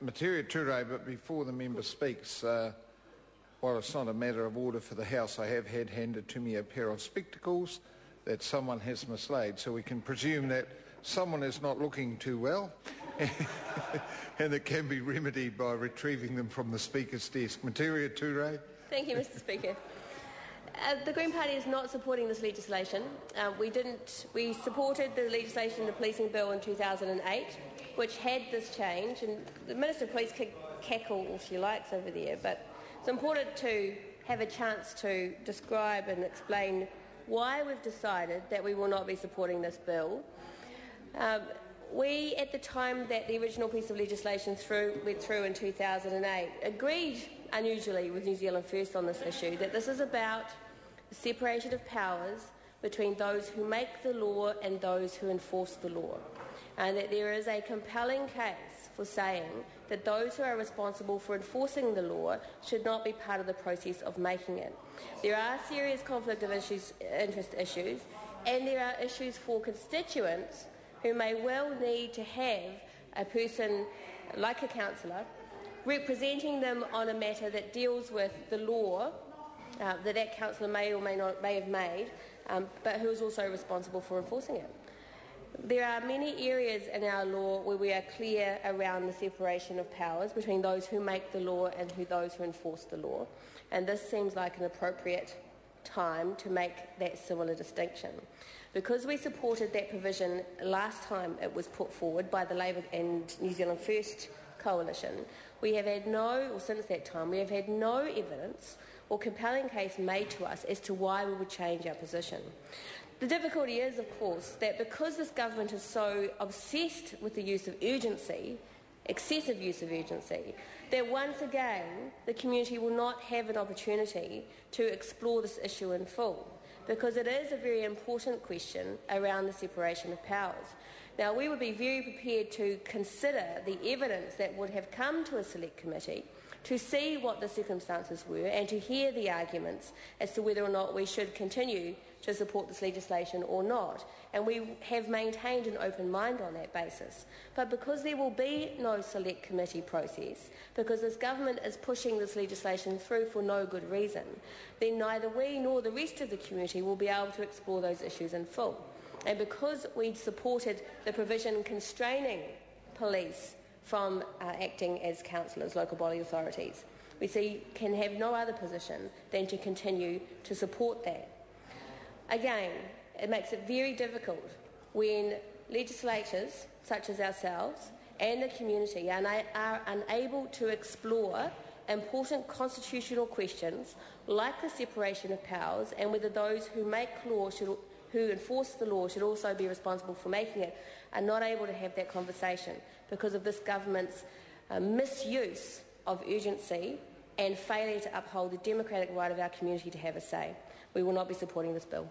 Materia Ture, but before the member speaks, while it's not a matter of order for the House, I have had handed to me a pair of spectacles that someone has mislaid, so we can presume that someone is not looking too well and it can be remedied by retrieving them from the Speaker's desk. Materia Ture. Thank you, Mr Speaker. The Green Party is not supporting this legislation. We supported the legislation, the policing bill in 2008, which had this change, and the Minister of Police can cackle all she likes over there, but it's important to have a chance to describe and explain why we've decided that we will not be supporting this bill. We, at the time that the original piece of legislation went through in 2008, agreed unusually with New Zealand First on this issue, that this is about the separation of powers between those who make the law and those who enforce the law, and that there is a compelling case for saying that those who are responsible for enforcing the law should not be part of the process of making it. There are serious conflict of interest issues, and there are issues for constituents who may well need to have a person like a councillor representing them on a matter that deals with the law that councillor may or may have made, but who is also responsible for enforcing it. There are many areas in our law where we are clear around the separation of powers between those who make the law and those who enforce the law, and this seems like an appropriate time to make that similar distinction. Because we supported that provision last time it was put forward by the Labour and New Zealand First coalition, we have had since that time, we have had no evidence or compelling case made to us as to why we would change our position. The difficulty is, of course, that because this government is so obsessed with the use of urgency, excessive use of urgency, that once again the community will not have an opportunity to explore this issue in full, because it is a very important question around the separation of powers. Now, we would be very prepared to consider the evidence that would have come to a select committee to see what the circumstances were and to hear the arguments as to whether or not we should continue to support this legislation or not. And we have maintained an open mind on that basis. But because there will be no select committee process, because this government is pushing this legislation through for no good reason, then neither we nor the rest of the community will be able to explore those issues in full. And because we supported the provision constraining police from acting as councillors, local body authorities, we can have no other position than to continue to support that. Again, it makes it very difficult when legislators such as ourselves and the community are unable to explore important constitutional questions like the separation of powers and whether those who make law who enforce the law should also be responsible for making it, are not able to have that conversation because of this government's misuse of urgency and failure to uphold the democratic right of our community to have a say. We will not be supporting this bill.